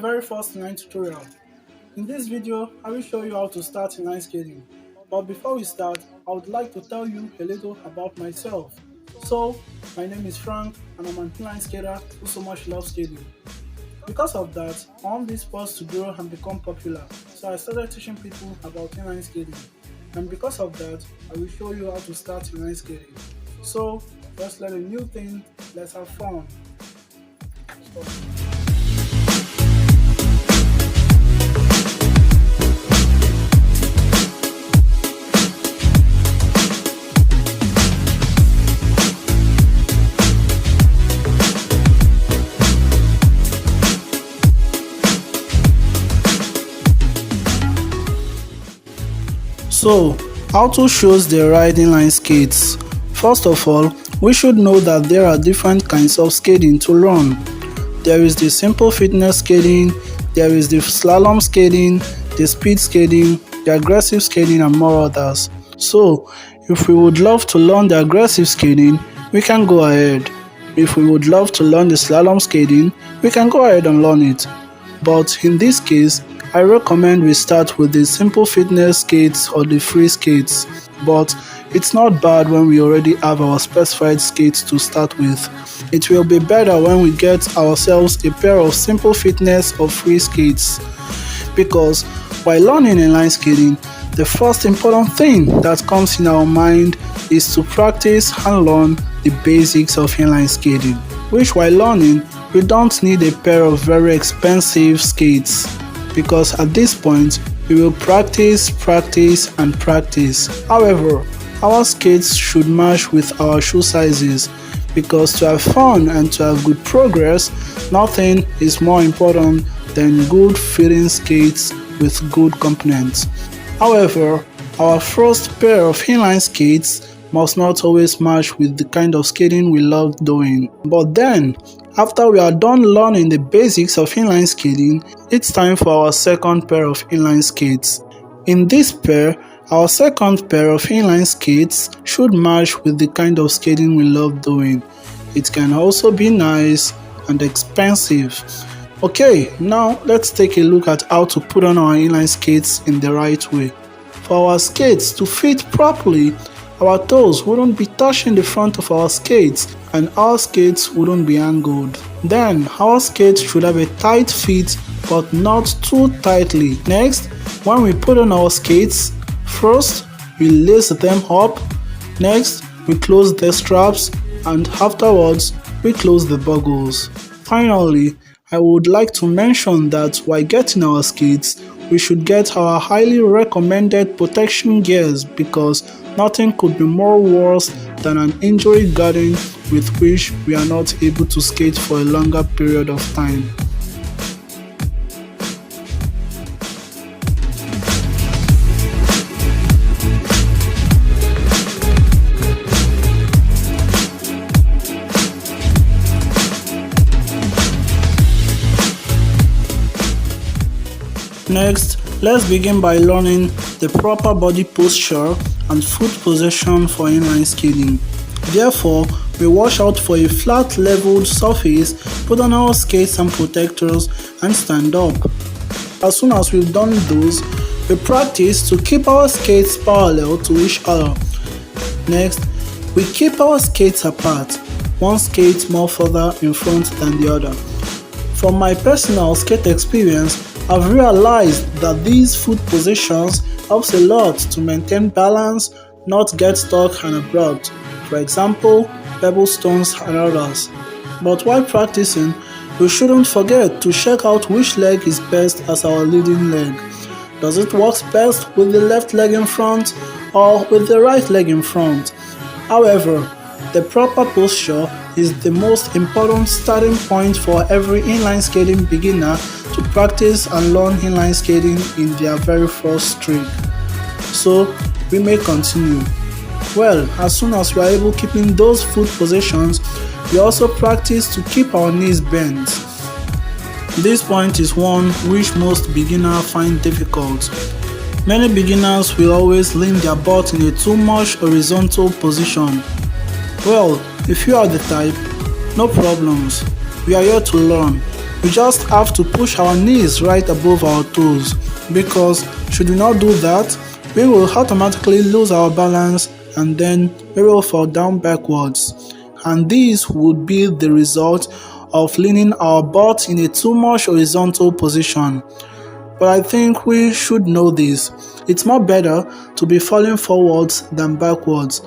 very first inline tutorial. In this video, I will show you how to start inline skating. But before we start, I would like to tell you a little about myself. So, my name is Frank and I'm an inline skater who so much loves skating. Because of that, I want this sport to grow and become popular, so I started teaching people about inline skating. And because of that, I will show you how to start inline skating. So, let's learn a new thing, let's have fun. So, how to choose the right inline skates? First of all, we should know that there are different kinds of skating to learn. There is the simple fitness skating, there is the slalom skating, the speed skating, the aggressive skating and more others. So, if we would love to learn the aggressive skating, we can go ahead. If we would love to learn the slalom skating, we can go ahead and learn it. But in this case, I recommend we start with the simple fitness skates or the free skates. But it's not bad when we already have our specified skates to start with. It will be better when we get ourselves a pair of simple fitness or free skates. Because while learning inline skating, the first important thing that comes in our mind is to practice and learn the basics of inline skating. Which while learning, we don't need a pair of very expensive skates. Because at this point, we will practice and practice. However, our skates should match with our shoe sizes, because to have fun and to have good progress, nothing is more important than good fitting skates with good components. However, our first pair of inline skates must not always match with the kind of skating we love doing. But then, after we are done learning the basics of inline skating, it's time for our second pair of inline skates. In this pair, our second pair of inline skates should match with the kind of skating we love doing. It can also be nice and expensive. Okay, now let's take a look at how to put on our inline skates in the right way. For our skates to fit properly, our toes wouldn't be touching the front of our skates and our skates wouldn't be angled. Then our skates should have a tight fit but not too tightly. Next, when we put on our skates, first we lace them up, next we close the straps, and afterwards we close the buckles. Finally, I would like to mention that while getting our skates, we should get our highly recommended protection gears, because nothing could be more worse than an injury garden with which we are not able to skate for a longer period of time. Next, let's begin by learning the proper body posture and foot position for inline skating. Therefore, we watch out for a flat leveled surface, put on our skates and protectors, and stand up. As soon as we've done those, we practice to keep our skates parallel to each other. Next, we keep our skates apart, one skate more further in front than the other. From my personal skate experience, I've realized that these foot positions helps a lot to maintain balance, not get stuck and abrupt. For example, pebble stones and others. But while practicing, we shouldn't forget to check out which leg is best as our leading leg. Does it work best with the left leg in front or with the right leg in front? However, the proper posture is the most important starting point for every inline skating beginner to practice and learn inline skating in their very first trick. So, we may continue. Well, as soon as we are able keeping those foot positions, we also practice to keep our knees bent. This point is one which most beginners find difficult. Many beginners will always lean their butt in a too much horizontal position. Well, if you are the type, no problems. We are here to learn. We just have to push our knees right above our toes, because should we not do that, we will automatically lose our balance and then we will fall down backwards. And this would be the result of leaning our butt in a too much horizontal position. But I think we should know this. It's more better to be falling forwards than backwards,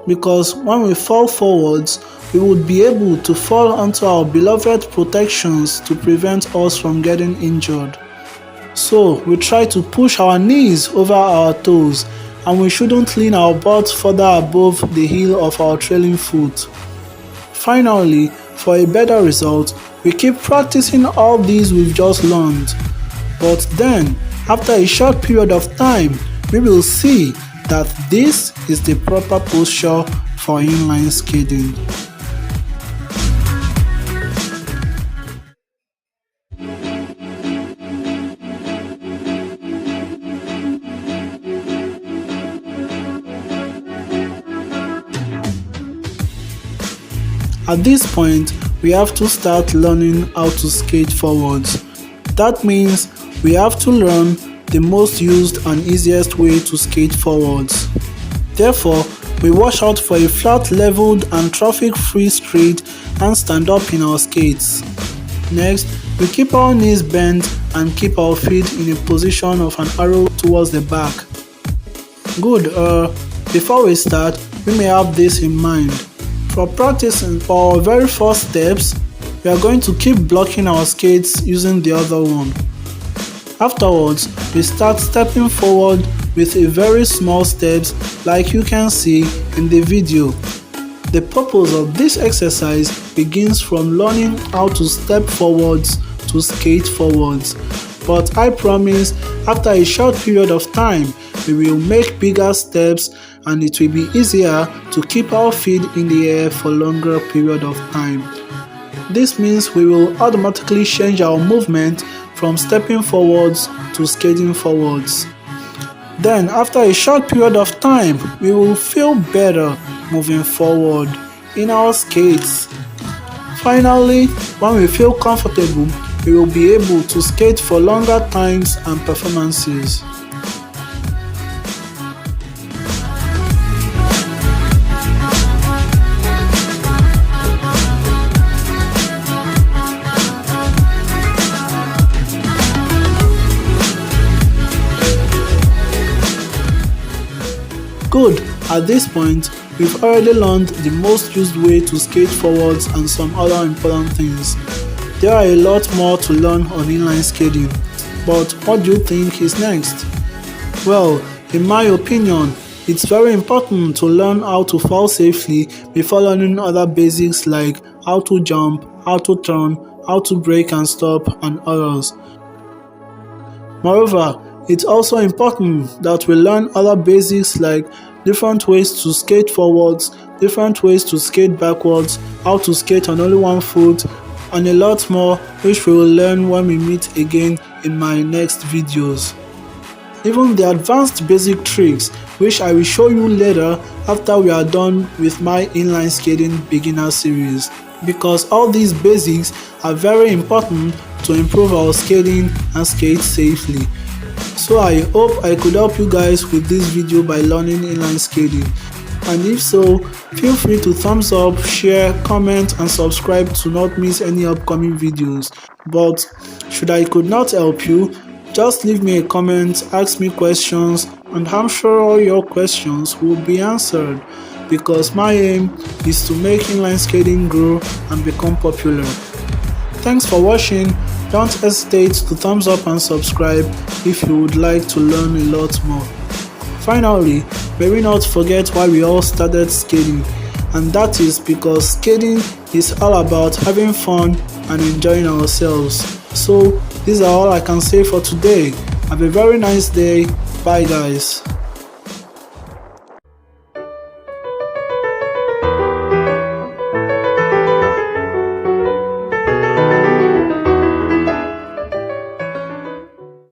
because when we fall forwards, we would be able to fall onto our beloved protections to prevent us from getting injured. So we try to push our knees over our toes, and we shouldn't lean our butt further above the heel of our trailing foot. Finally, for a better result, we keep practicing all these we've just learned. But then, after a short period of time, we will see that this is the proper posture for inline skating. At this point, we have to start learning how to skate forwards. That means we have to learn the most used and easiest way to skate forwards. Therefore, we watch out for a flat, leveled and traffic-free straight and stand up in our skates. Next, we keep our knees bent and keep our feet in a position of an arrow towards the back. Good, before we start, we may have this in mind. For practicing for our very first steps, we are going to keep blocking our skates using the other one. Afterwards, we start stepping forward with a very small steps like you can see in the video. The purpose of this exercise begins from learning how to step forwards to skate forwards. But I promise, after a short period of time, we will make bigger steps and it will be easier to keep our feet in the air for longer period of time. This means we will automatically change our movement from stepping forwards to skating forwards. Then after a short period of time, we will feel better moving forward in our skates. Finally, when we feel comfortable, we will be able to skate for longer times and performances. Good, at this point, we've already learned the most used way to skate forwards and some other important things. There are a lot more to learn on inline skating, but what do you think is next? Well, in my opinion, it's very important to learn how to fall safely before learning other basics like how to jump, how to turn, how to brake and stop, and others. Moreover, it's also important that we learn other basics like different ways to skate forwards, different ways to skate backwards, how to skate on only one foot, and a lot more which we will learn when we meet again in my next videos. Even the advanced basic tricks which I will show you later after we are done with my inline skating beginner series, because all these basics are very important to improve our skating and skate safely. So I hope I could help you guys with this video by learning inline skating. And if so, feel free to thumbs up, share, comment and subscribe to not miss any upcoming videos. But should I could not help you, just leave me a comment, ask me questions, and I'm sure all your questions will be answered, because my aim is to make inline skating grow and become popular. Thanks for watching. Don't hesitate to thumbs up and subscribe if you would like to learn a lot more. Finally, may we not forget why we all started skating, and that is because skating is all about having fun and enjoying ourselves. So these are all I can say for today. Have a very nice day. Bye guys.